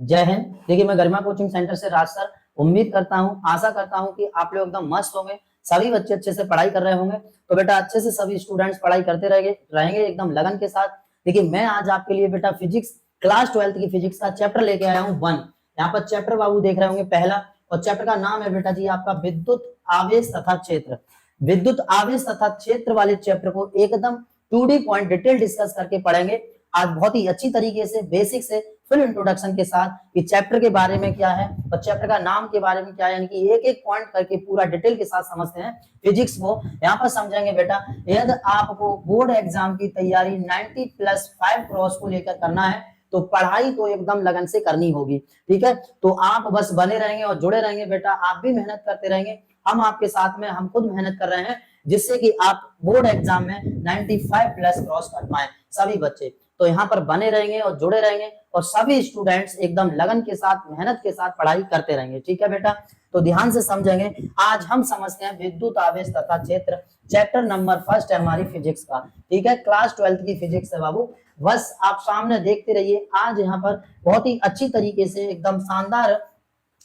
जय हिंद। देखिए, मैं गरिमा कोचिंग सेंटर से राज सर उम्मीद करता हूँ, आशा करता हूँ कि आप लोग एकदम मस्त होंगे, सभी बच्चे अच्छे से पढ़ाई कर रहे होंगे। तो बेटा अच्छे से सभी स्टूडेंट्स पढ़ाई करते रहेंगे एकदम लगन के साथ। देखिए, मैं आज आपके लिए बेटा फिजिक्स क्लास 12th की फिजिक्स का चैप्टर लेके आया हूँ 1। यहाँ पर चैप्टर बाबू देख रहे होंगे पहला, और चैप्टर का नाम है बेटा जी आपका विद्युत आवेश तथा क्षेत्र। विद्युत आवेश तथा क्षेत्र वाले चैप्टर को एकदम 2D पॉइंट डिटेल डिस्कस करके पढ़ेंगे आज बहुत ही अच्छी तरीके से, बेसिक से फुल इंट्रोडक्शन के साथ कि चैप्टर के बारे में क्या है और चैप्टर का नाम के बारे में क्या है, यानी कि एक एक पॉइंट करके पूरा डिटेल के साथ समझते हैं फिजिक्स को। यहाँ पर समझेंगे बेटा, यदि आपको बोर्ड एग्जाम की तैयारी 90+5 क्रॉस को लेकर करना है तो पढ़ाई तो एकदम लगन से करनी होगी। ठीक है, तो आप बस बने रहेंगे और जुड़े रहेंगे बेटा, आप भी मेहनत करते रहेंगे, हम आपके साथ में, हम खुद मेहनत कर रहे हैं जिससे कि आप बोर्ड एग्जाम में 95+ क्रॉस कर पाए सभी बच्चे। तो यहाँ पर बने रहेंगे और जुड़े रहेंगे और सभी स्टूडेंट्स एकदम लगन के साथ, मेहनत के साथ पढ़ाई करते रहेंगे। ठीक है बेटा, तो ध्यान से समझेंगे। आज हम समझते हैं विद्युत आवेश तथा क्षेत्र, चैप्टर नंबर 1 है हमारी फिजिक्स का। ठीक है, क्लास 12th की फिजिक्स है बाबू, बस आप सामने देखते रहिए। आज यहाँ पर बहुत ही अच्छी तरीके से एकदम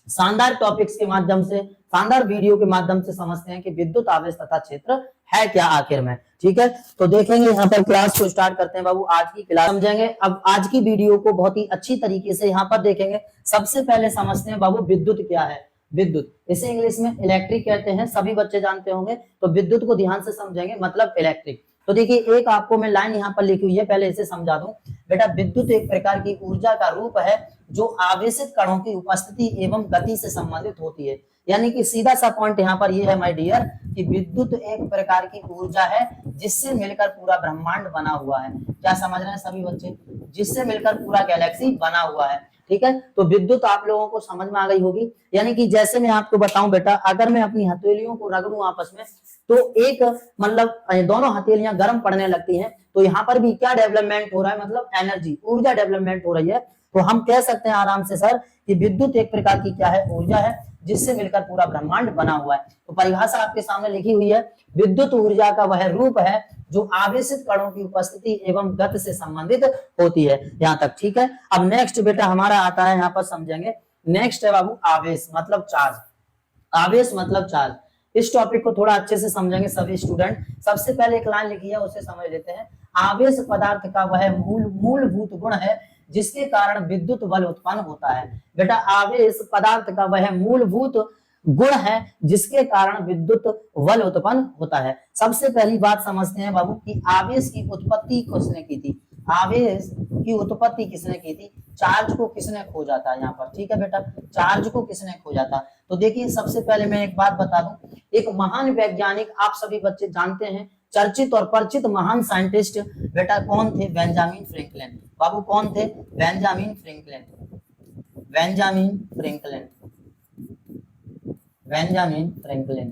शानदार टॉपिक्स के माध्यम से, शानदार वीडियो के माध्यम से समझते हैं कि विद्युत आवेश तथा क्षेत्र है क्या आखिर में। ठीक है, तो देखेंगे यहाँ पर क्लास को स्टार्ट करते हैं बाबू। आज की क्लास समझेंगे, अब आज की वीडियो को बहुत ही अच्छी तरीके से यहाँ पर देखेंगे। सबसे पहले समझते हैं बाबू विद्युत क्या है। विद्युत, इसे इंग्लिश में इलेक्ट्रिक कहते हैं, सभी बच्चे जानते होंगे। तो विद्युत को ध्यान से समझेंगे, मतलब इलेक्ट्रिक। तो देखिए, एक आपको मैं लाइन यहाँ पर लिखी हुई है, पहले इसे समझा दूं बेटा। विद्युत एक प्रकार की ऊर्जा का रूप है जो आवेशित कणों की उपस्थिति एवं गति से संबंधित होती है। यानी कि सीधा सा पॉइंट यहाँ पर ये है माय डियर कि विद्युत एक प्रकार की ऊर्जा है जिससे मिलकर पूरा ब्रह्मांड बना हुआ है। क्या समझ रहे हैं सभी बच्चे? जिससे मिलकर पूरा गैलेक्सी बना हुआ है। ठीक है, तो विद्युत आप लोगों को समझ में आ गई होगी। यानी कि जैसे मैं आपको बताऊं बेटा, अगर मैं अपनी हथेलियों को रगड़ूं आपस में तो एक मतलब दोनों हथेलियां गर्म पड़ने लगती हैं, तो यहाँ पर भी क्या डेवलपमेंट हो रहा है, मतलब एनर्जी, ऊर्जा डेवलपमेंट हो रही है। तो हम कह सकते हैं आराम से सर कि विद्युत एक प्रकार की क्या है, ऊर्जा है जिससे मिलकर पूरा ब्रह्मांड बना हुआ है। तो परिभाषा आपके सामने लिखी हुई है, विद्युत ऊर्जा का वह रूप है जो आवेशित कणों की उपस्थिति एवं गति से संबंधित होती है। यहाँ तक ठीक है। अब नेक्स्ट बेटा हमारा आता है, यहाँ पर समझेंगे। नेक्स्ट है बाबू आवेश मतलब चार्ज। आवेश मतलब चार्ज, इस टॉपिक को थोड़ा अच्छे से समझेंगे सभी स्टूडेंट। सबसे पहले एक लाइन लिखी है, उसे समझ लेते हैं। आवेश पदार्थ का वह मूलभूत गुण है जिसके कारण विद्युत बल उत्पन्न होता है। बेटा, आवेश पदार्थ का वह मूलभूत गुण है जिसके कारण विद्युत बल उत्पन्न होता है। सबसे पहली बात समझते हैं बाबू कि आवेश की उत्पत्ति किसने की थी। आवेश की उत्पत्ति किसने की थी? चार्ज को किसने खोजा था यहाँ पर? ठीक है बेटा, चार्ज को किसने खोजा था? तो देखिए, सबसे पहले मैं एक बात बता दूं, एक महान वैज्ञानिक आप सभी बच्चे जानते हैं, चर्चित और परिचित महान साइंटिस्ट बेटा कौन थे? Benjamin Franklin. बाबू कौन थे? Benjamin Franklin. Benjamin Franklin. Benjamin Franklin.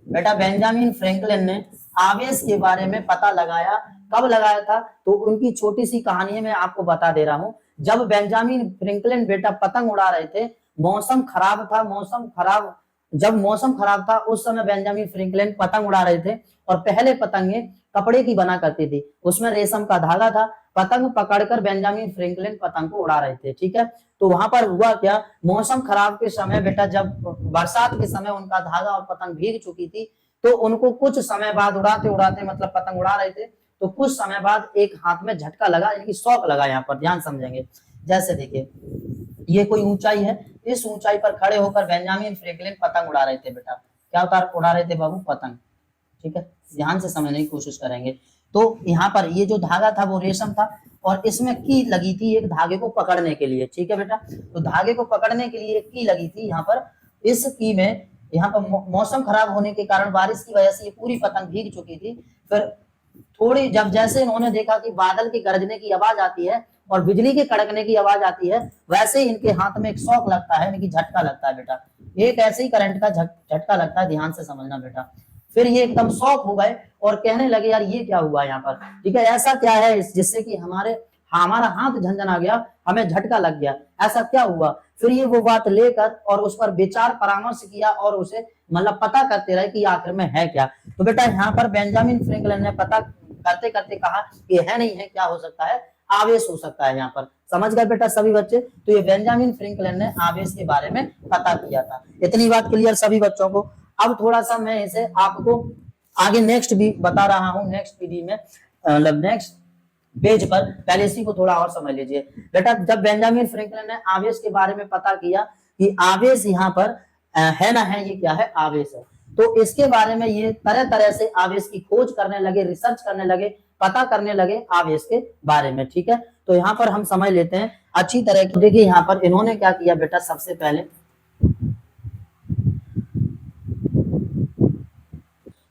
बेटा, बेंजामिन फ्रैंकलिन ने आवेश के बारे में पता लगाया। कब लगाया था? तो उनकी छोटी सी कहानी मैं आपको बता दे रहा हूं। जब बेंजामिन फ्रैंकलिन बेटा पतंग उड़ा रहे थे, मौसम खराब था, जब मौसम खराब था उस समय बेंजामिन फ्रैंकलिन पतंग उड़ा रहे थे और पहले पतंगे कपड़े की बना करती थी, उसमें रेशम का धागा था। पतंग पकड़कर बेंजामिन फ्रैंकलिन पतंग को उड़ा रहे थे। ठीक है, तो वहां पर हुआ क्या, मौसम खराब के समय बेटा, जब बरसात के समय उनका धागा और पतंग भीग चुकी थी, तो उनको कुछ समय बाद उड़ाते उड़ाते, मतलब पतंग उड़ा रहे थे, तो कुछ समय बाद एक हाथ में झटका लगा, यानी कि शॉक लगा। यहाँ पर ध्यान समझेंगे। जैसे देखिए, ये कोई ऊंचाई है, इस ऊंचाई पर खड़े होकर बेंजामिन फ्रैंकलिन पतंग उड़ा रहे थे बेटा। क्या उड़ा रहे थे बाबू? पतंग। ठीक है, ध्यान से समझने की कोशिश करेंगे। तो यहाँ पर ये जो धागा था वो रेशम था और इसमें की लगी थी एक धागे को पकड़ने के लिए। ठीक है बेटा, तो धागे को पकड़ने के लिए एक की लगी थी यहाँ पर। इस की में यहाँ पर मौसम खराब होने के कारण, बारिश की वजह से ये पूरी पतंग भीग चुकी थी। फिर थोड़ी जब जैसे इन्होंने देखा कि बादल के गरजने की आवाज आती है और बिजली के कड़कने की आवाज आती है, वैसे ही इनके हाथ में एक शॉक लगता है, यानी कि झटका लगता है बेटा। एक ऐसे ही करंट का झटका लगता है, ध्यान से समझना बेटा। फिर ये एकदम शॉक हो गए और कहने लगे यार ये क्या हुआ यहाँ पर। ठीक है, ऐसा क्या है जिससे कि हमारा हाथ झंझना गया, हमें झटका लग गया, ऐसा क्या हुआ? फिर ये वो बात लेकर और उस पर विचार परामर्श किया और उसे मतलब पता करते रहे कि आखिर में है क्या। तो बेटा यहाँ पर बेंजामिन फ्रैंकलिन ने पता करते करते कहा कि है नहीं है, क्या हो सकता है, आवेश हो सकता है यहाँ पर। समझ गए बेटा सभी बच्चे? तो ये बेंजामिन फ्रैंकलिन ने आवेश के बारे में पता किया था। इतनी बात क्लियर सभी बच्चों को? अब थोड़ा सा मैं इसे आपको आगे नेक्स्ट भी बता रहा हूँ, नेक्स्ट पीडी में, मतलब नेक्स्ट पेज पर। पहले इसी को थोड़ा और समझ लीजिए बेटा। जब बेंजामिन फ्रैंकलिन ने आवेश के बारे में पता किया कि आवेश यहाँ पर है ना है, ये क्या है, आवेश है, तो इसके बारे में ये तरह तरह से आवेश की खोज करने लगे, रिसर्च करने लगे, पता करने लगे आवेश के बारे में। ठीक है, तो यहाँ पर हम समझ लेते हैं अच्छी तरह। देखिए यहाँ पर इन्होंने क्या किया बेटा, सबसे पहले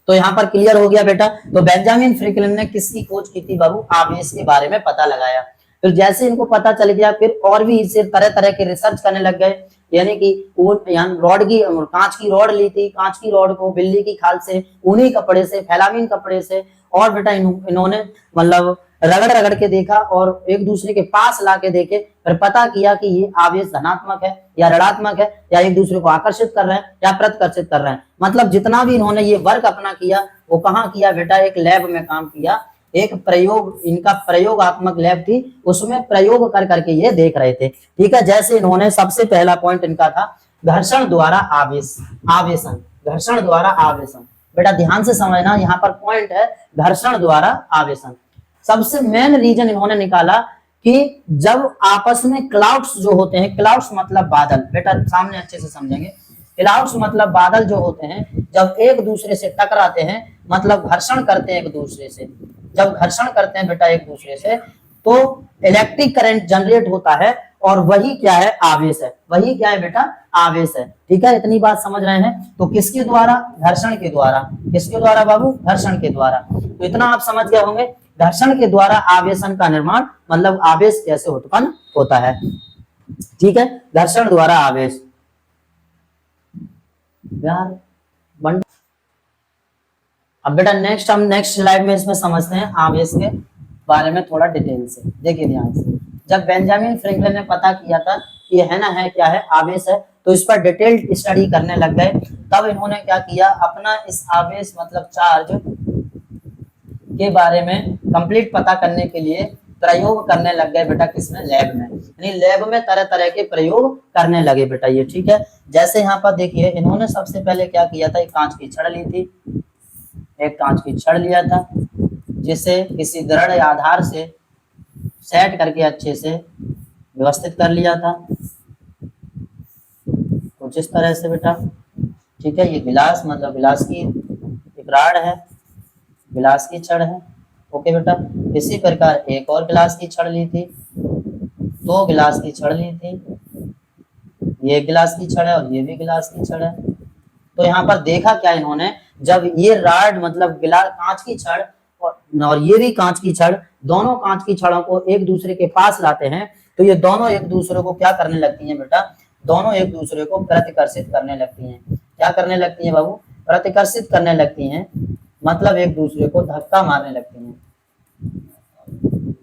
तो यहाँ पर क्लियर हो गया बेटा। तो बेंजामिन फ्रैंकलिन ने किसकी खोज की थी बाबू? आवेश के बारे में पता लगाया। फिर जैसे इनको पता चल गया, फिर और भी इसे तरह तरह के रिसर्च करने लग गए। यानी कि वो रॉड की, कांच की रॉड ली थी, कांच की रॉड को बिल्ली की खाल से, ऊनी कपड़े से, फैलामीन कपड़े से, और बेटा इन्होंने मतलब रगड़ रगड़ के देखा और एक दूसरे के पास ला के देखे, फिर पता किया कि ये आवेश धनात्मक है या ऋणात्मक है, या एक दूसरे को आकर्षित कर रहे हैं या प्रतिकर्षित कर रहे हैं। मतलब जितना भी इन्होंने ये वर्क अपना किया वो कहाँ किया बेटा? एक लैब में काम किया, एक प्रयोग, इनका प्रयोगात्मक लैब थी, उसमें प्रयोग कर करके ये देख रहे थे। ठीक है, जैसे इन्होंने सबसे पहला पॉइंट इनका था घर्षण द्वारा आवेश, आवेशन, घर्षण द्वारा आवेशन। बेटा ध्यान से समझना, यहाँ पर पॉइंट है घर्षण द्वारा आवेशन। सबसे मेन रीजन इन्होंने निकाला कि जब आपस में क्लाउड्स जो होते हैं, क्लाउड्स मतलब बादल, बेटा सामने अच्छे से समझेंगे, क्लाउड्स मतलब बादल जो होते हैं, जब एक दूसरे से टकराते हैं, मतलब घर्षण करते हैं एक दूसरे से, जब घर्षण करते हैं बेटा एक दूसरे से, तो इलेक्ट्रिक करंट जनरेट होता है, और वही क्या है? आवेश है। वही क्या है बेटा? आवेश है। ठीक है, इतनी बात समझ रहे हैं? तो किसके द्वारा? घर्षण के द्वारा। किसके द्वारा बाबू? घर्षण के द्वारा। तो इतना आप समझ गए होंगे, घर्षण के द्वारा आवेशन का निर्माण, मतलब आवेश कैसे उत्पन्न होता है। ठीक है, घर्षण द्वारा आवेश। यार अब बेटा नेक्स्ट हम नेक्स्ट स्लाइड में इसमें समझते हैं आवेश के बारे में थोड़ा डिटेल से। देखिए ध्यान से, जब बेंजामिन फ्रैंकलिन ने पता किया था कि है ना है, क्या है, आवेश है, तो इस पर डिटेल्ड स्टडी करने लग गए। तब इन्होंने क्या किया, अपना इस आवेश मतलब चार्ज के बारे में कंप्लीट पता करने के लिए प्रयोग करने लग गए बेटा, किसमें? लैब में। यानी लैब में तरह तरह के प्रयोग करने लगे बेटा ये। ठीक है, जैसे यहाँ पर देखिए इन्होंने सबसे पहले क्या किया था, एक कांच की छड़ ली थी, एक कांच की छड़ लिया था, जिसे किसी दृढ़ आधार से सेट करके अच्छे से व्यवस्थित कर लिया था, कुछ इस तरह से बेटा। ठीक है, ये गिलास मतलब गिलास की एक राड है, गिलास की छड़ है। ओके बेटा, इसी प्रकार एक और गिलास की छड़ ली थी, दो गिलास की छड़ ली थी, ये गिलास की छड़ है और ये भी गिलास की छड़ है। तो यहाँ पर देखा क्या इन्होंने, जब ये राड मतलब गिलास, कांच की छड़ और ये भी कांच की छड़, दोनों कांच की छड़ों को एक दूसरे के पास लाते हैं, तो ये दोनों एक दूसरे को क्या करने लगती हैं बेटा? दोनों एक दूसरे को प्रतिकर्षित करने लगती हैं। क्या करने लगती हैं बाबू? प्रतिकर्षित करने लगती हैं, मतलब एक दूसरे को धक्का मारने लगती हैं।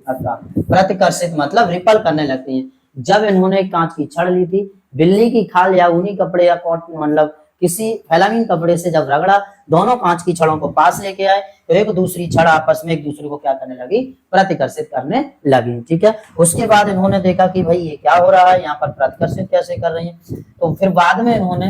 धक्का, प्रतिकर्षित मतलब रिपल करने लगती हैं। जब इन्होंने कांच की छड़ ली थी, बिल्ली की खाल या ऊनी कपड़े या कॉटन मतलब किसी फैलामीन कपड़े से जब रगड़ा, दोनों कांच की छड़ों को पास लेके आए, तो एक दूसरी छड़ आपस में एक दूसरे को क्या करने लगी? प्रतिकर्षित करने लगी। ठीक है, उसके बाद इन्होंने देखा कि भाई ये क्या हो रहा है, यहाँ पर प्रतिकर्षित कैसे कर रही है। तो फिर बाद में इन्होंने,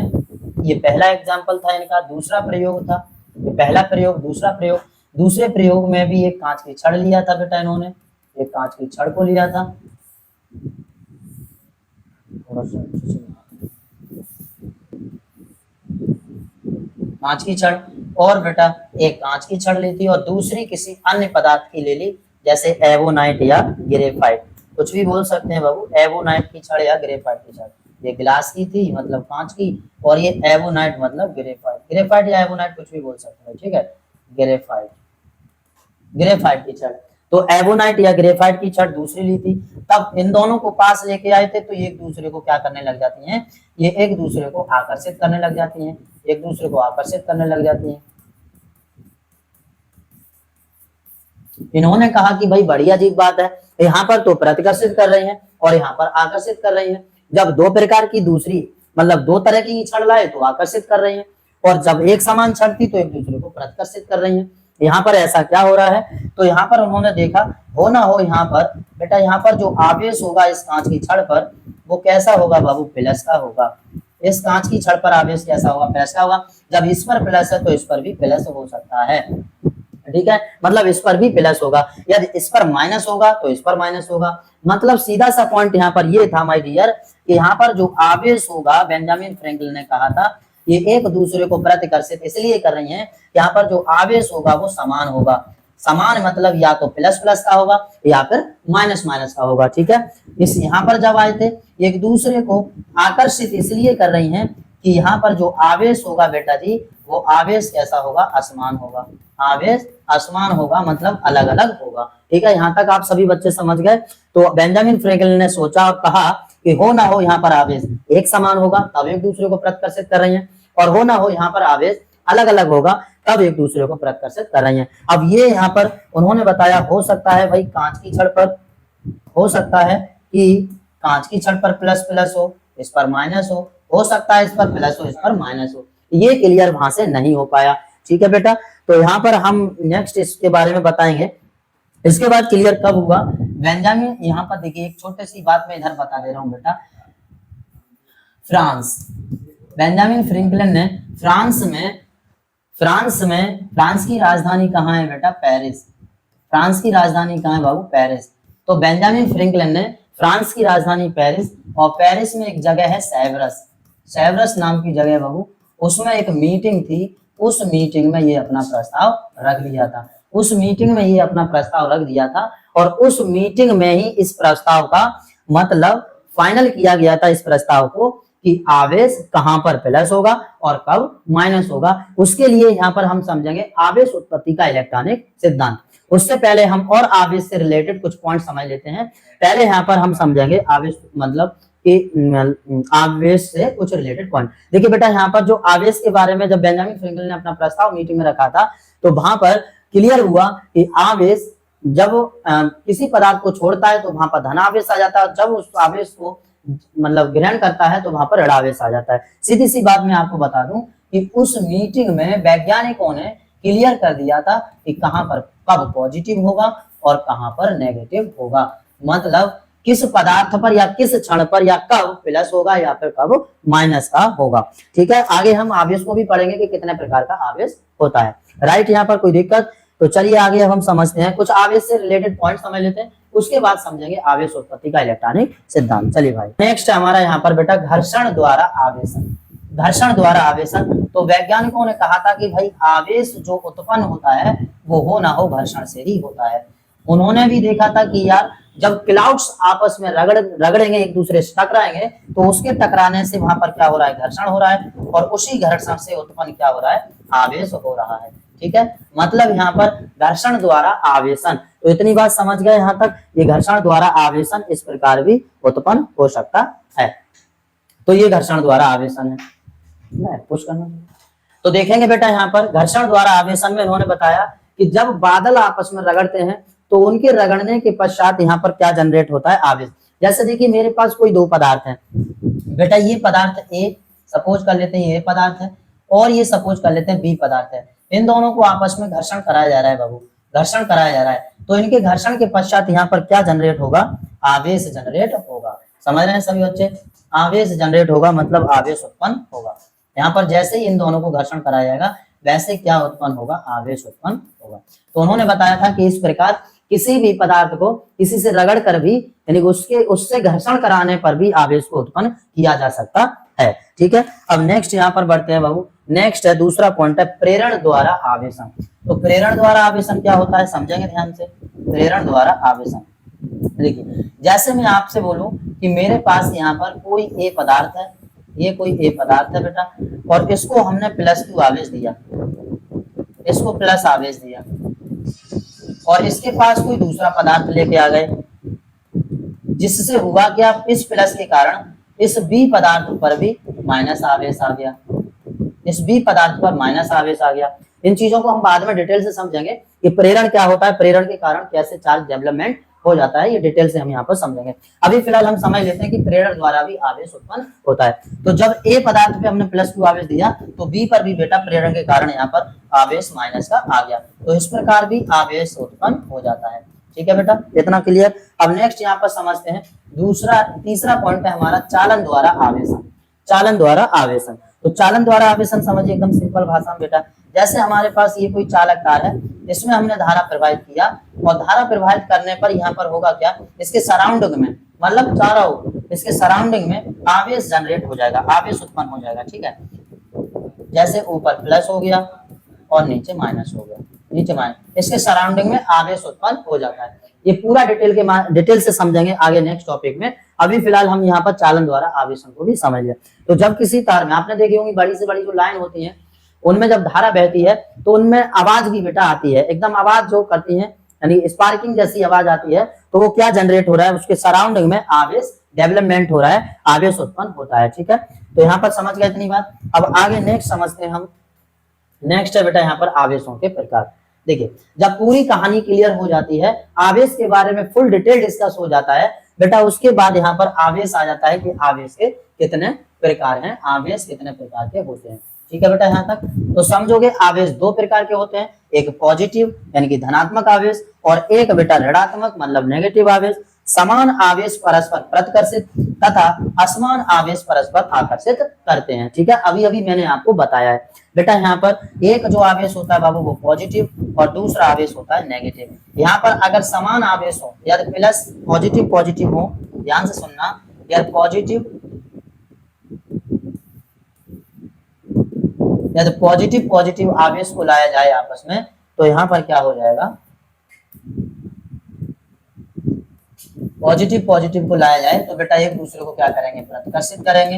ये पहला एग्जाम्पल था इनका, दूसरा प्रयोग था, ये पहला प्रयोग, दूसरा प्रयोग, दूसरे प्रयोग में भी एक कांच की छड़ लिया था बेटा इन्होंने, एक कांच की छड़ को लिया था, थोड़ा सा कांच की छड़, और बेटा एक कांच की छड़ ली थी और दूसरी किसी अन्य पदार्थ की ले ली, जैसे एवोनाइट या ग्रेफाइट, कुछ भी बोल सकते हैं बाबू, एवोनाइट की छड़ या ग्रेफाइट की छड़। ये गिलास की थी मतलब कांच की, और ये एवोनाइट मतलब ग्रेफाइट, ग्रेफाइट या एवोनाइट कुछ भी बोल सकते हैं। ठीक है, ग्रेफाइट, ग्रेफाइट की छड़। तो एवोनाइट या ग्रेफाइट की छड़ दूसरी ली थी। तब इन दोनों को पास लेके आए थे, तो ये एक दूसरे को क्या करने लग जाती हैं? ये एक दूसरे को आकर्षित करने लग जाती हैं, एक दूसरे को आकर्षित करने लग जाती हैं। इन्होंने कहा कि भाई बड़ी अजीब बात है, यहाँ पर तो प्रतिकर्षित कर रही हैं और यहाँ पर आकर्षित कर रही हैं। जब दो प्रकार की दूसरी मतलब दो तरह की छड़ लाए तो आकर्षित कर रही हैं, और जब एक समान छड़ थी तो एक दूसरे को प्रतिकर्षित कर रही हैं। यहाँ पर ऐसा क्या हो रहा है, तो यहाँ पर उन्होंने देखा हो ना हो यहाँ पर बेटा, यहाँ पर जो आवेश होगा इस कांच की छड़ पर वो कैसा होगा बाबू, प्लस का होगा। इस कांच की छड़ पर आवेश कैसा होगा, प्लस का होगा। जब इस पर प्लस है तो इस पर भी प्लस हो सकता है, ठीक है, मतलब इस पर भी प्लस होगा। यदि इस पर माइनस होगा तो इस पर माइनस होगा। मतलब सीधा सा पॉइंट यहाँ पर ये था माय डियर कि यहाँ पर जो आवेश होगा, बेंजामिन फ्रैंकलिन ने कहा था ये एक दूसरे को प्रतिकर्षित इसलिए कर रही हैं, यहाँ पर जो आवेश होगा वो समान होगा। समान मतलब या तो प्लस प्लस का होगा या फिर माइनस माइनस का होगा, ठीक है। इस यहाँ पर जब आए थे एक दूसरे को आकर्षित इसलिए कर रही हैं कि यहाँ पर जो आवेश होगा बेटा जी वो आवेश कैसा होगा, असमान होगा। आवेश असमान होगा मतलब अलग अलग होगा, ठीक है। यहाँ तक आप सभी बच्चे समझ गए। तो बेंजामिन फ्रैंकलिन ने सोचा और कहा कि हो ना हो यहाँ पर आवेश एक समान होगा तब एक दूसरे को प्रतिकर्षित कर रही हैं, और हो ना हो यहाँ पर आवेश अलग अलग होगा तब एक दूसरे को प्रतिकर्षित कर रही हैं। अब ये यहाँ पर उन्होंने बताया हो सकता है भाई कांच की छड़ पर, हो सकता है कि कांच की छड़ पर प्लस प्लस हो, इस पर माइनस हो सकता है इस पर प्लस हो, इस पर माइनस हो। ये क्लियर वहां से नहीं हो पाया, ठीक है बेटा। तो यहाँ पर हम नेक्स्ट इसके बारे में बताएंगे। इसके बाद क्लियर कब हुआ, बेंजामिन, यहाँ पर देखिए एक छोटी सी बात मैं इधर बता दे रहा हूँ बेटा। फ्रांस, बेंजामिन फ्रैंकलिन ने फ्रांस की राजधानी कहाँ है बेटा, पेरिस। फ्रांस की राजधानी कहाँ है बाबू, पेरिस। तो बेंजामिन फ्रैंकलिन ने फ्रांस की राजधानी पेरिस, और पेरिस में एक जगह है सेवरस, सेवरस नाम की जगह बाबू, उसमें एक मीटिंग थी। उस मीटिंग में ये अपना प्रस्ताव रख दिया था, उस मीटिंग में ये अपना प्रस्ताव रख दिया था, और उस मीटिंग में ही इस प्रस्ताव का मतलब फाइनल किया गया था, इस प्रस्ताव को कि आवेश कहां पर प्लस होगा और कब माइनस होगा। उसके लिए यहाँ पर हम समझेंगे आवेश उत्पत्ति का इलेक्ट्रॉनिक सिद्धांत। उससे पहले हम और आवेश से रिलेटेड कुछ पॉइंट समझ लेते हैं। पहले यहाँ पर हम समझेंगे आवेश मतलब कि आवेश से कुछ रिलेटेड पॉइंट। देखिए बेटा यहाँ पर जो आवेश के बारे में जब बेंजामिन फ्रैंकलिन ने अपना प्रस्ताव मीटिंग में रखा था तो वहां पर क्लियर हुआ कि आवेश जब किसी पदार्थ को छोड़ता है तो वहां पर धन आवेश आ जाता है, जब उस आवेश को मतलब ग्रहण करता है तो वहां पर ऋण आवेश आ जाता है। सीधी सी बात मैं आपको बता दूं कि उस मीटिंग में वैज्ञानिकों ने क्लियर कर दिया था कि कहां पर कब पॉजिटिव होगा और कहां पर नेगेटिव होगा, मतलब किस पदार्थ पर या किस क्षण पर या कब प्लस होगा या फिर कब माइनस का होगा, ठीक है। आगे हम आवेश को भी पढ़ेंगे कि कितने प्रकार का आवेश होता है, राइट। यहाँ पर कोई दिक्कत, तो चलिए आगे अब हम समझते हैं कुछ आवेश से रिलेटेड पॉइंट समझ लेते हैं, उसके बाद समझेंगे आवेश उत्पत्ति का इलेक्ट्रॉनिक सिद्धांत। चलिए भाई नेक्स्ट हमारा यहाँ पर बेटा घर्षण द्वारा आवेशन। घर्षण द्वारा आवेशन, तो वैज्ञानिकों ने कहा था कि भाई आवेश जो उत्पन्न होता है वो हो ना हो घर्षण से ही होता है। उन्होंने भी देखा था कि यार जब क्लाउड्स आपस में रगड़ेंगे, एक दूसरे से टकराएंगे, तो उसके टकराने से वहां पर क्या हो रहा है, घर्षण हो रहा है, और उसी घर्षण से उत्पन्न क्या हो रहा है, आवेश हो रहा है, ठीक है। मतलब यहाँ पर घर्षण द्वारा आवेशन, तो इतनी बात समझ गए यहाँ तक। ये घर्षण द्वारा आवेशन इस प्रकार भी उत्पन्न हो सकता है, तो ये घर्षण द्वारा आवेशन है। पुश करना, तो देखेंगे बेटा यहाँ पर घर्षण द्वारा आवेशन में उन्होंने बताया कि जब बादल आपस में रगड़ते हैं तो उनके रगड़ने के पश्चात यहाँ पर क्या जनरेट होता है, आवेश। जैसे देखिए मेरे पास कोई दो पदार्थ हैं बेटा, ये पदार्थ ए सपोज कर लेते हैं ये पदार्थ है, और ये सपोज कर लेते हैं बी पदार्थ है। इन दोनों को आपस में घर्षण कराया जा रहा है बाबू, घर्षण कराया जा रहा है, तो इनके घर्षण के पश्चात यहाँ पर क्या जनरेट होगा, आवेश जनरेट होगा। समझ रहे हैं सभी बच्चे, आवेश जनरेट होगा मतलब आवेश उत्पन्न होगा। यहाँ पर जैसे ही इन दोनों को घर्षण कराया जाएगा वैसे क्या उत्पन्न होगा, आवेश उत्पन्न होगा। तो उन्होंने बताया था कि इस प्रकार किसी भी पदार्थ को किसी से रगड़ कर भी यानी उससे घर्षण कराने पर भी आवेश को उत्पन्न किया जा सकता है, ठीक है। अब नेक्स्ट यहाँ पर बढ़ते हैं बाबू, नेक्स्ट है दूसरा पॉइंट है प्रेरण द्वारा आवेशन। तो प्रेरण द्वारा आवेशन क्या होता है समझेंगे ध्यान से। प्रेरण द्वारा आवेशन, देखिए जैसे मैं आपसे बोलूं कि मेरे पास यहाँ पर कोई ए पदार्थ है, ये कोई ए पदार्थ है बेटा, और इसको हमने +2 आवेश दिया, इसको प्लस आवेश दिया, और इसके पास कोई दूसरा पदार्थ लेके आ गए, जिससे हुआ क्या, इस प्लस के कारण इस बी पदार्थ पर भी माइनस आवेश आ गया, इस बी पदार्थ पर माइनस आवेश आ गया। इन चीजों को हम बाद में डिटेल से समझेंगे कि प्रेरण क्या होता है, प्रेरण के कारण कैसे चार्ज डेवलपमेंट हो जाता है। ये डिटेल से हम यहाँ पर समझेंगे। अभी फिलहाल हम समझ लेते हैं कि प्रेरण द्वारा भी आवेश उत्पन्न होता है। तो जब ए पदार्थ पे हमने +q आवेश दिया तो बी पर भी बेटा प्रेरण के कारण यहाँ पर आवेश माइनस का आ गया, तो इस प्रकार भी आवेश उत्पन्न हो जाता है। ठीक है बेटा, इतना क्लियर। अब नेक्स्ट यहाँ पर समझते हैं तीसरा पॉइंट है हमारा चालन द्वारा आवेशन। चालन द्वारा आवेशन, तो चालन द्वारा आवेशन समझिए एकदम सिंपल भाषा में बेटा। जैसे हमारे पास ये कोई चालक तार है, इसमें हमने धारा प्रवाहित किया और धारा प्रवाहित करने पर यहाँ पर होगा क्या, इसके सराउंडिंग में मतलब चारों इसके सराउंडिंग में आवेश जनरेट हो जाएगा, आवेश उत्पन्न हो जाएगा। ठीक है, जैसे ऊपर प्लस हो गया और नीचे माइनस हो गया, नीचे माइनस, इसके सराउंडिंग में आवेश उत्पन्न हो जाता है। ये पूरा डिटेल से समझेंगे आगे नेक्स्ट टॉपिक में। अभी फिलहाल हम यहाँ पर चालन द्वारा आवेशन को भी समझ लिया। तो जब किसी तार में आपने देखी होंगी बड़ी से बड़ी जो लाइन होती है उनमें जब धारा बहती है तो उनमें आवाज भी बेटा आती है, एकदम आवाज जो करती है यानी स्पार्किंग जैसी आवाज आती है। तो वो क्या जनरेट हो रहा है, उसके सराउंडिंग में आवेश डेवलपमेंट हो रहा है, आवेश उत्पन्न होता है। ठीक है, तो यहाँ पर समझ गए इतनी बात। अब आगे नेक्स्ट समझते हैं हम। नेक्स्ट है बेटा यहाँ पर आवेशों के प्रकार। देखिए, जब पूरी कहानी क्लियर हो जाती है, आवेश के बारे में फुल डिटेल डिस्कस हो जाता है बेटा, उसके बाद यहाँ पर आवेश आ जाता है कि आवेश के कितने प्रकार हैं, आवेश कितने प्रकार के होते हैं। ठीक है बेटा, यहाँ तक तो समझोगे। आवेश दो प्रकार के होते हैं, एक पॉजिटिव यानी कि धनात्मक आवेश और एक बेटा ऋणात्मक मतलब नेगेटिव आवेश। समान आवेश परस्पर प्रतिकर्षित तथा असमान आवेश परस्पर आकर्षित करते हैं। ठीक है, अभी अभी मैंने आपको बताया है बेटा। यहाँ पर एक जो आवेश होता है बाबू वो पॉजिटिव और दूसरा आवेश होता है नेगेटिव। यहाँ पर अगर समान आवेश हो या प्लस पॉजिटिव पॉजिटिव हो, ध्यान से सुनना, या पॉजिटिव पॉजिटिव आवेश को लाया जाए आपस में, तो यहाँ पर क्या हो जाएगा, पॉजिटिव पॉजिटिव को लाया जाए तो बेटा एक दूसरे को क्या करेंगे, प्रतिकर्षित करेंगे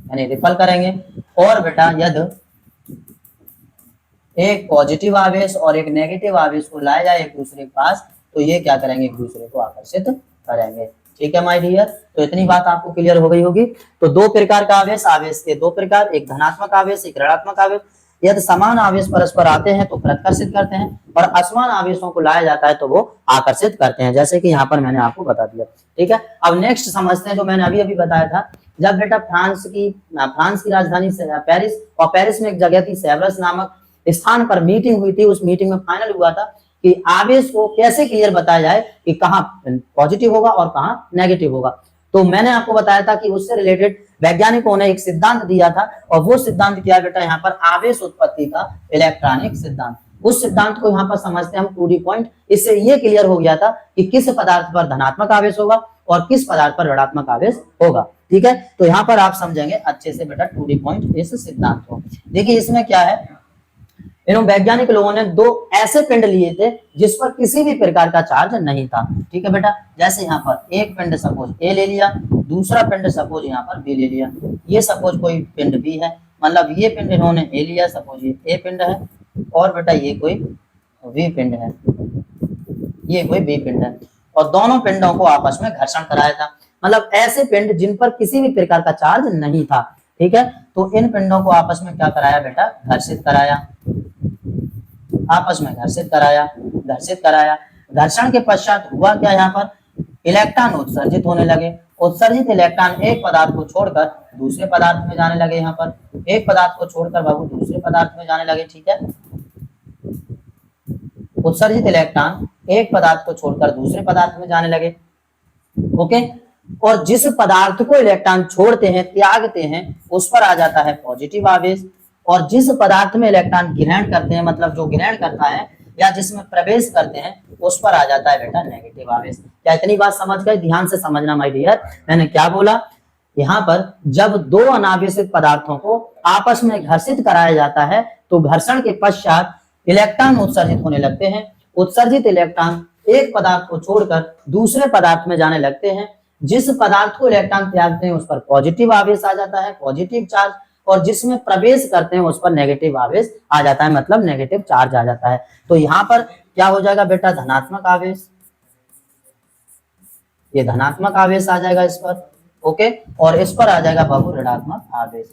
यानी रिपल करेंगे। और बेटा यदि एक पॉजिटिव आवेश और एक नेगेटिव आवेश को लाया जाए एक दूसरे के पास, तो ये क्या करेंगे, एक दूसरे को आकर्षित करेंगे। ठीक है माय डियर, तो इतनी बात आपको क्लियर हो गई होगी। तो दो प्रकार का आवेश, आवेश के दो प्रकार, एक धनात्मक आवेश एक ऋणात्मक आवेश। यदि समान आवेश परस्पर आते हैं तो प्रतिकर्षित करते हैं और असमान आवेशों को लाया जाता है तो वो आकर्षित करते हैं, जैसे कि यहाँ पर मैंने आपको बता दिया। ठीक है, अब नेक्स्ट समझते हैं जो मैंने अभी अभी बताया था। जब बेटा फ्रांस की राजधानी पेरिस, और पेरिस में एक जगह थी सेवरस नामक स्थान पर मीटिंग हुई थी। उस मीटिंग में फाइनल हुआ था कि आवेश को कैसे क्लियर बताया जाए कि कहाँ पॉजिटिव होगा और कहाँ नेगेटिव होगा। तो मैंने आपको बताया था कि उससे रिलेटेड वैज्ञानिकों ने एक सिद्धांत दिया था, और वो सिद्धांत क्या बेटा, यहाँ पर आवेश उत्पत्ति का इलेक्ट्रॉनिक सिद्धांत। उस सिद्धांत को यहाँ पर समझते हैं हम 2D पॉइंट। इससे ये क्लियर हो गया था कि किस पदार्थ पर धनात्मक आवेश होगा और किस पदार्थ पर ऋणात्मक आवेश होगा। ठीक है, तो यहाँ पर आप समझेंगे अच्छे से बेटा 2D पॉइंट इस सिद्धांत को। देखिए इसमें क्या है, इन वैज्ञानिक लोगों ने दो ऐसे पिंड लिए थे जिस पर किसी भी प्रकार का चार्ज नहीं था। ठीक है बेटा, जैसे यहाँ पर एक पिंड सपोज ए ले लिया, दूसरा पिंड सपोज यहाँ पर बी ले लिया, ये सपोज कोई पिंड बी है, मतलब ये पिंड इन्होंने ए लिया, सपोज ये ए पिंड है, और बेटा ये कोई वी पिंड है, ये कोई बी पिंड है, और दोनों पिंडों को आपस में घर्षण कराया था। मतलब ऐसे पिंड जिन पर किसी भी प्रकार का चार्ज नहीं था। ठीक है, तो इन पिंडों को आपस में क्या कराया बेटा, घर्षित कराया, आपस में घर्षित कराया। घर्षण के पश्चात हुआ क्या, यहाँ पर इलेक्ट्रॉन उत्सर्जित होने लगे। उत्सर्जित इलेक्ट्रॉन एक पदार्थ को छोड़कर दूसरे पदार्थ में जाने लगे। यहाँ पर एक पदार्थ को छोड़कर बाबू दूसरे पदार्थ में जाने लगे। ठीक है, उत्सर्जित इलेक्ट्रॉन एक पदार्थ को छोड़कर दूसरे पदार्थ में जाने लगे। ओके, और जिस पदार्थ को इलेक्ट्रॉन छोड़ते हैं, त्यागते हैं, उस पर आ जाता है पॉजिटिव आवेश, और जिस पदार्थ में इलेक्ट्रॉन ग्रहण करते हैं, मतलब जो ग्रहण करता है या जिसमें प्रवेश करते हैं, उस पर आ जाता है बेटा नेगेटिव आवेश। क्या इतनी बात समझ गए? ध्यान से समझना माय डियर, मैंने क्या बोला। यहाँ पर जब दो अनावेशित पदार्थों को आपस में घर्षित कराया जाता है तो घर्षण के पश्चात इलेक्ट्रॉन उत्सर्जित होने लगते हैं। उत्सर्जित इलेक्ट्रॉन एक पदार्थ को छोड़कर दूसरे पदार्थ में जाने लगते हैं। जिस पदार्थ को इलेक्ट्रॉन त्यागते हैं उस पर पॉजिटिव आवेश आ जाता है, पॉजिटिव चार्ज, और जिसमें प्रवेश करते हैं उस पर नेगेटिव आवेश आ जाता है, मतलब नेगेटिव चार्ज आ जाता है। तो यहाँ पर क्या हो जाएगा बेटा, धनात्मक आवेश, ये धनात्मक आवेश आ जाएगा इस पर। ओके, और इस पर आ जाएगा बाबू ऋणात्मक आवेश।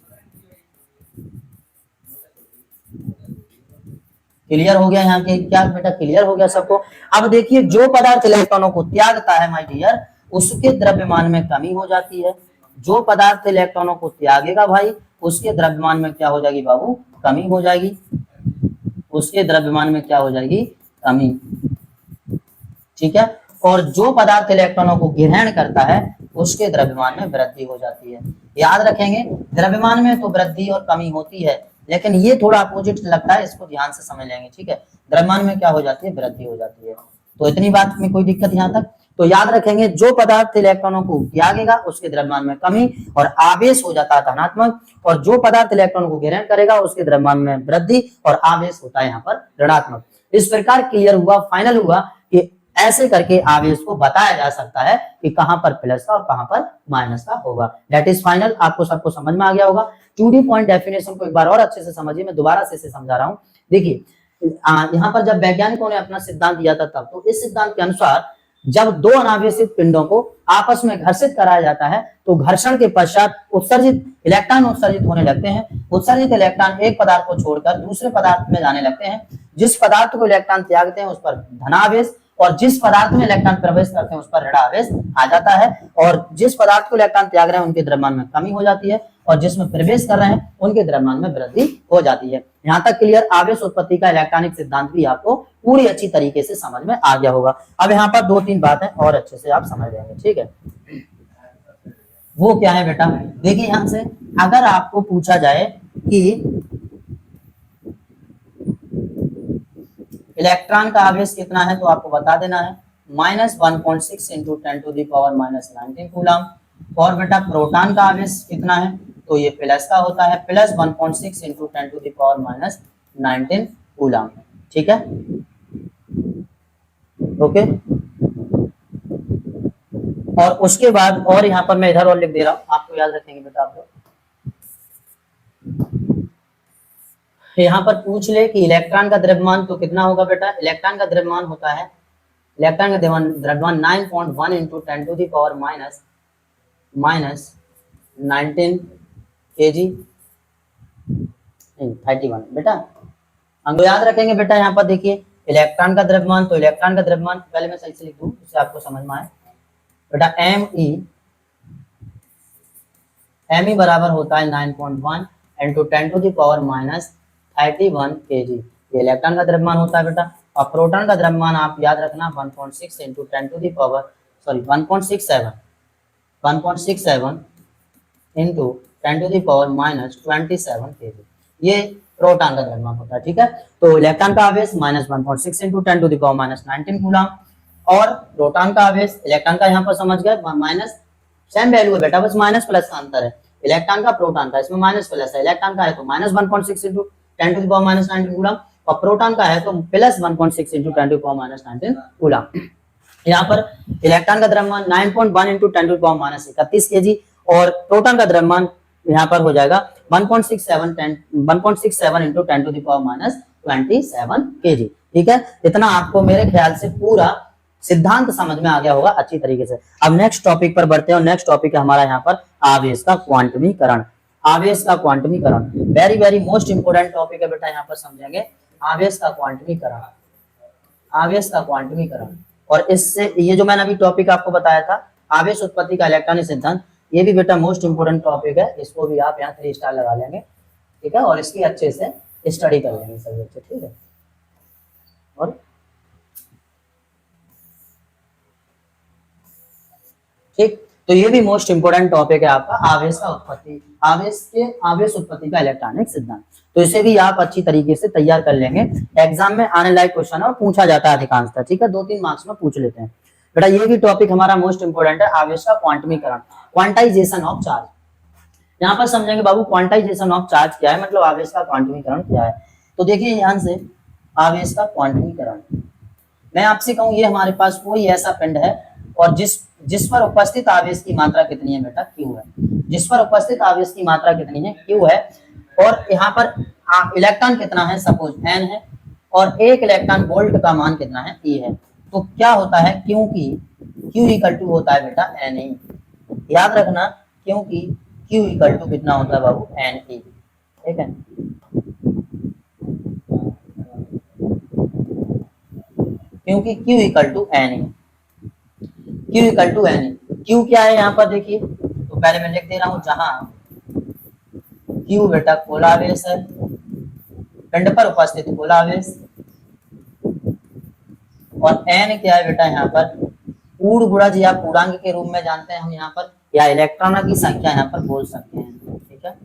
क्लियर हो गया यहाँ के क्या बेटा, क्लियर हो गया सबको। अब देखिए जो पदार्थ इलेक्ट्रॉनों को त्यागता है माय डियर, उसके द्रव्यमान में कमी हो जाती है। जो पदार्थ इलेक्ट्रॉनों को त्यागेगा भाई, उसके द्रव्यमान में क्या हो जाएगी बाबू, कमी हो जाएगी। उसके द्रव्यमान में क्या हो जाएगी, कमी। ठीक है। और जो पदार्थ इलेक्ट्रॉनों को ग्रहण करता है उसके द्रव्यमान में वृद्धि हो जाती है। याद रखेंगे, द्रव्यमान में तो वृद्धि और कमी होती है, लेकिन ये थोड़ा अपोजिट लगता है, इसको ध्यान से समझ लेंगे। ठीक है, द्रव्यमान में क्या हो जाती है, वृद्धि हो जाती है। तो इतनी बात में कोई दिक्कत यहाँ तक। तो याद रखेंगे, जो पदार्थ इलेक्ट्रॉनों को त्यागेगा उसके द्रव्यमान में कमी और आवेश हो जाता है धनात्मक, और जो पदार्थ इलेक्ट्रॉन को ग्रहण करेगा उसके द्रव्यमान में वृद्धि और आवेश होता है यहाँ पर ऋणात्मक। इस प्रकार क्लियर हुआ, फाइनल हुआ कि ऐसे करके आवेश को बताया जा सकता है कि कहां पर प्लस का और कहां पर माइनस का होगा। That is final. आपको सबको समझ में आ गया होगा। 2D पॉइंट डेफिनेशन को एक बार और अच्छे से समझिए, मैं दोबारा से इसे समझा रहा हूं। देखिए यहाँ पर जब वैज्ञानिकों ने अपना सिद्धांत दिया था तब, तो इस सिद्धांत के अनुसार जब दो अनावेशित पिंडों को आपस में घर्षित कराया जाता है तो घर्षण के पश्चात उत्सर्जित इलेक्ट्रॉन उत्सर्जित होने लगते हैं। उत्सर्जित इलेक्ट्रॉन एक पदार्थ को छोड़कर दूसरे पदार्थ में जाने लगते हैं। जिस पदार्थ को इलेक्ट्रॉन त्यागते हैं उस पर धनावेश, और जिस पदार्थ में इलेक्ट्रॉन प्रवेश करते हैं उस पर ऋणावेश आ जाता है। और जिस पदार्थ को इलेक्ट्रॉन त्याग रहे हैं उनके द्रव्यमान में कमी हो जाती है, और जिसमें प्रवेश कर रहे हैं उनके द्रव्यमान में वृद्धि हो जाती है। यहाँ तक क्लियर। आवेश उत्पत्ति का इलेक्ट्रॉनिक सिद्धांत भी आपको पूरी अच्छी तरीके से समझ में आ गया होगा। अब यहाँ पर 2-3 बातें और अच्छे से आप समझ लेंगे। ठीक है, वो क्या है बेटा, देखिए यहाँ से अगर आपको पूछा जाए कि इलेक्ट्रॉन का आवेश कितना है तो आपको बता देना है -1.6 इंटू 10⁻⁻19 कूलम। और बेटा प्रोटॉन का आवेश कितना है तो ये प्लस का होता है, +1.6 इंटू 10⁻⁻19 कूलम। ठीक है, ओके। और उसके बाद और यहाँ पर मैं इधर और लिख दे रहा हूँ, आपको याद रखेंगे बेटा। आप लोग यहाँ पर पूछ ले कि इलेक्ट्रॉन का द्रव्यमान तो कितना होगा बेटा, इलेक्ट्रॉन का द्रव्यमान होता है, इलेक्ट्रॉन का द्रव्यमान 9.1 इंटू 10⁻⁻19 kg 31 बेटा। हम तो याद रखेंगे बेटा। यहाँ पर देखिए इलेक्ट्रॉन का द्रव्यमान, तो इलेक्ट्रॉन का द्रव्यमान पहले मैं सही से लिख दूं जिससे आपको समझ में आए बेटा। me बराबर होता है 9.1 इंटू 10⁻31 kg, ये इलेक्ट्रॉन का द्रव्यमान होता है बेटा। और प्रोटॉन का द्रव्यमान आप याद रखना 1.6 इंटू 1.67 इंटू 10⁻27 kg, ये प्रोटॉन का द्रव्यमान होता है। ठीक है, तो इलेक्ट्रॉन का आवेश -1.6 इंटू 10⁻19 कूलम, और प्रोटॉन का आवेश, इलेक्ट्रॉन का यहाँ पर समझ गए माइनस, सेम वैल्यू है बेटा, बस माइनस प्लस का अंतर है। इलेक्ट्रॉन का प्रोटॉन का, इसमें माइनस प्लस है, इलेक्ट्रॉन का है तो -1.6 इंटू 10⁻19 कूलम, और प्रोटॉन का है तो +1.6 इंटू 10⁻19 कूलम। यहाँ पर इलेक्ट्रॉन का द्रव्यमान 9.1 इंटू 10⁻31 kg, और प्रोटॉन का द्रव्यमान यहाँ पर हो जाएगा 1.67 इंटू 10⁻27 kg। ठीक है, इतना आपको मेरे ख्याल से पूरा सिद्धांत समझ में आ गया होगा अच्छी तरीके से। अब नेक्स्ट टॉपिक पर बढ़ते हैं, और नेक्स्ट टॉपिक है हमारा यहाँ पर आवेश का क्वांटमीकरण। आवेश का क्वांटमीकरण very very most important topic है बेटा, यहाँ पर समझेंगे आवेश का क्वांटमीकरण। आवेश का क्वांटमीकरण, और इससे ये जो मैंने अभी टॉपिक आपको बताया था आवेश उत्पत्ति का इलेक्ट्रॉनिक सिद्धांत, ये भी बेटा मोस्ट इंपोर्टेंट टॉपिक है, इसको भी आप यहाँ 3 स्टार लगा लेंगे। ठीक है, और इसकी अच्छे से स्टडी कर लेंगे सभी बच्चे। ठीक है, और ठीक, तो ये भी मोस्ट इंपोर्टेंट टॉपिक है आपका आवेश का उत्पत्ति, आवेश उत्पत्ति का इलेक्ट्रॉनिक सिद्धांत। तो इसे भी आप अच्छी तरीके से तैयार कर लेंगे, एग्जाम में आने लायक क्वेश्चन है और पूछा जाता है अधिकांशतः। ठीक है, 2-3 मार्क्स में पूछ लेते हैं बेटा। ये भी टॉपिक हमारा मोस्ट इंपोर्टेंट है, आवेश का क्वांटमीकरण, क्वांटाइजेशन ऑफ चार्ज। यहाँ पर समझेंगे बाबू क्वांटाइजेशन ऑफ चार्ज क्या है, मतलब आवेश का क्वांटमीकरण क्या है। तो देखिए ध्यान से, आवेश का क्वांटमीकरण, मैं आपसे कहूँ ये हमारे पास कोई ऐसा पिंड है और जिस पर उपस्थित आवेश की मात्रा कितनी है बेटा, Q है। जिस पर उपस्थित आवेश की मात्रा कितनी है, Q है, और यहाँ पर इलेक्ट्रॉन कितना है, सपोज N है, और एक इलेक्ट्रॉन वोल्ट का मान कितना है, E है। तो क्या होता है, क्योंकि Q इक्वल टू होता है बेटा Na, याद रखना, क्योंकि Q इक्वल टू कितना होता है बाबू, Na। ठीक है, क्योंकि Q equal to N, Q equal to N. Q क्या है यहाँ पर देखिए, तो पहले मैं लिख दे रहा हूँ, जहां Q बेटा कुल आवेश है, पिंड पर उपस्थित कुल आवेश, और n क्या है बेटा यहाँ पर पूर्ण गुणज या पूर्णांक के रूप में जानते हैं हम यहाँ पर, या इलेक्ट्रॉनों की संख्या यहाँ पर बोल सकते हैं, ठीक है।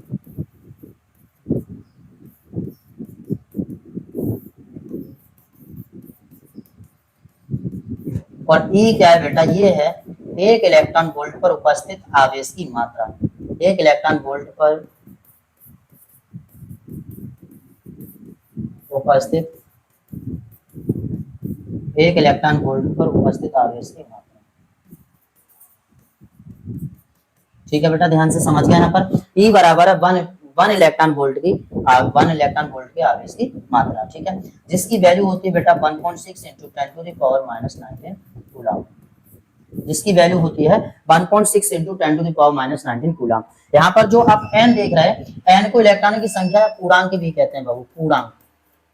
और E क्या है बेटा, ये है एक इलेक्ट्रॉन वोल्ट पर उपस्थित आवेश की मात्रा, एक इलेक्ट्रॉन वोल्ट पर उपस्थित, एक इलेक्ट्रॉन वोल्ट पर उपस्थित आवेश की मात्रा, ठीक है बेटा, ध्यान से समझ गए यहाँ पर। E बराबर है वन इलेक्ट्रॉन वोल्ट की, 1 इलेक्ट्रॉन वोल्ट के आवेश की मात्रा, ठीक है, जिसकी वैल्यू होती है बेटा 1.6 × 10⁻⁹ कूलम, जिसकी वैल्यू होती है 1.6 × 10⁻⁹ कूलम। यहाँ पर जो आप n देख रहे हैं, n को इलेक्ट्रॉनों की संख्या पूर्णांक भी कहते हैं बाबू, पूर्णांक,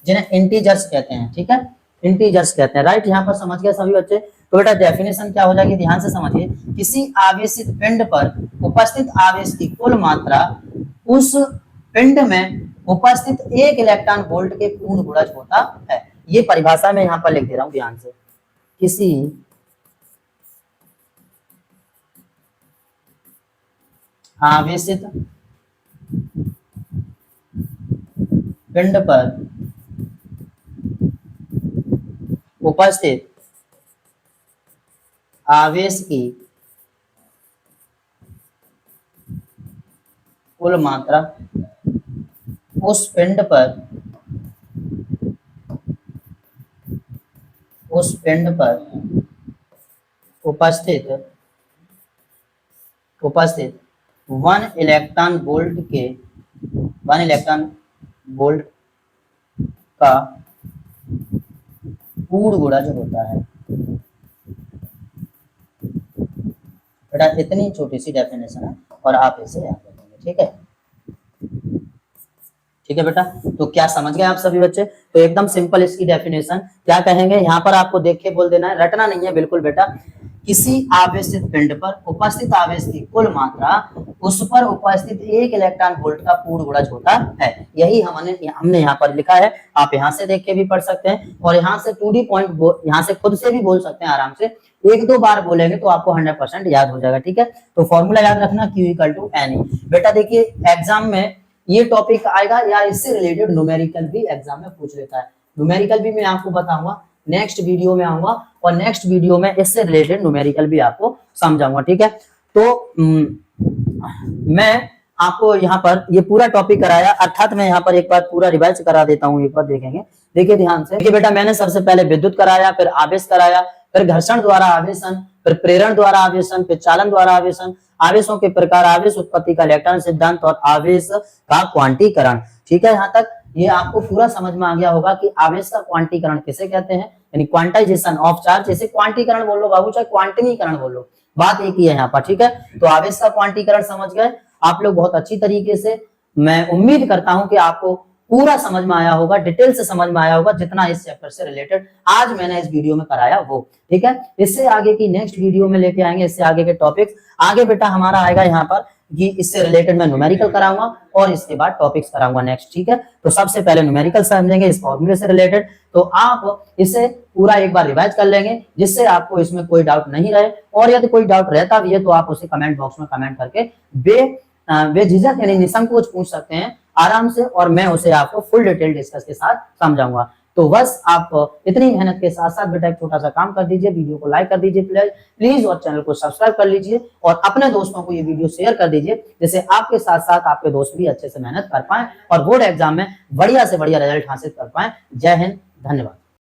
जिन्हें इंटीजर्स कहते हैं, ठीक है, इंटीजर्स कहते हैं, राइट। यहाँ पर समझ गए सभी बच्चे। तो बेटा डेफिनेशन क्या हो जाएगी, ध्यान से समझिए, किसी आवेशित पिंड पर उपस्थित आवेश की कुल मात्रा उस पिंड में उपस्थित एक इलेक्ट्रॉन वोल्ट के पूर्ण गुणज होता है। ये परिभाषा मैं यहाँ पर लिख दे रहा हूँ ध्यान से, किसी आवेशित पिंड पर उपस्थित आवेश की कुल मात्रा उस पिंड पर उपस्थित 1 इलेक्ट्रॉन वोल्ट का पूर्ण गुणज होता है। बेटा इतनी छोटी सी डेफिनेशन है और आप इसे याद रखेंगे, ठीक है, ठीक है बेटा। तो क्या समझ गए आप सभी बच्चे? तो एकदम सिंपल इसकी डेफिनेशन क्या कहेंगे, यहाँ पर आपको देख के बोल देना है, रटना नहीं है बिल्कुल बेटा। किसी आवेशित पिंड पर उपस्थित आवेश की कुल मात्रा उस पर उपस्थित एक इलेक्ट्रॉन वोल्ट का पूर्ण गुणज होता है। यही हमने यहाँ पर लिखा है, आप यहाँ से देख के भी पढ़ सकते हैं और यहाँ से 2D पॉइंट यहाँ से खुद से भी बोल सकते हैं आराम से, 1-2 बार बोलेंगे तो आपको 100% याद हो जाएगा, ठीक है। तो फॉर्मूला याद रखना, Q इक्वल टू एन। बेटा देखिए एग्जाम में ये टॉपिक आएगा या इससे रिलेटेड न्यूमेरिकल भी एग्जाम में पूछ लेता है। न्यूमेरिकल भी मैं आपको बताऊंगा, नेक्स्ट वीडियो में आऊंगा और नेक्स्ट वीडियो में इससे रिलेटेड न्यूमेरिकल भी आपको समझाऊंगा, ठीक है। तो मैं आपको यहाँ पर ये पूरा टॉपिक कराया, अर्थात मैं यहाँ पर एक बार पूरा रिवाइज करा देता हूँ, एक बार देखेंगे, देखिए ध्यान से। देखिए बेटा मैंने सबसे पहले विद्युत कराया, फिर आवेश कराया, फिर घर्षण द्वारा आवेशन, फिर प्रेरण द्वारा आवेशन, फिर चालन द्वारा आवेशन, आवेशों के प्रकार, आवेश उत्पत्ति का इलेक्ट्रॉन सिद्धांत और आवेश का क्वांटीकरण, ठीक है। यहाँ तक ये आपको पूरा समझ में आ गया होगा कि आवेश का क्वांटीकरण किसे कहते हैं, यानी क्वांटाइजेशन ऑफ चार्ज, जैसे क्वांटीकरण बोल लो बाबू, चाहे क्वांटनीकरण बोलो, बात एक ही है यहाँ पर, ठीक है। तो आवेश का क्वांटीकरण समझ गए आप लोग बहुत अच्छी तरीके से। मैं उम्मीद करता हूं कि आपको पूरा समझ में आया होगा, डिटेल से समझ में आया होगा, जितना इस चैप्टर से रिलेटेड आज मैंने इस वीडियो में कराया वो, ठीक है। इससे आगे की नेक्स्ट वीडियो में लेके आएंगे, इससे आगे के टॉपिक्स। आगे बेटा हमारा आएगा यहाँ पर कि इससे रिलेटेड मैं न्यूमेरिकल कराऊंगा और इसके बाद टॉपिक्स कराऊंगा नेक्स्ट, ठीक है। तो सबसे पहले न्यूमेरिकल समझेंगे इस फॉर्मूले से रिलेटेड, तो आप इसे पूरा एक बार रिवाइज कर लेंगे, जिससे आपको इसमें कोई डाउट नहीं रहे। और यदि कोई डाउट रहता भी है तो आप उसे कमेंट बॉक्स में कमेंट करके बेझिझक यानी निसंकोच पूछ सकते हैं आराम से, और मैं उसे आपको फुल डिटेल डिस्कस के साथ समझाऊंगा। तो बस आप इतनी मेहनत के साथ साथ बेटा एक छोटा सा काम कर दीजिए, वीडियो को लाइक कर दीजिए प्लीज, और चैनल को सब्सक्राइब कर लीजिए और अपने दोस्तों को ये वीडियो शेयर कर दीजिए, जिससे आपके साथ साथ आपके दोस्त भी अच्छे से मेहनत कर पाए और बोर्ड एग्जाम में बढ़िया से बढ़िया रिजल्ट हासिल कर पाए। जय हिंद, धन्यवाद।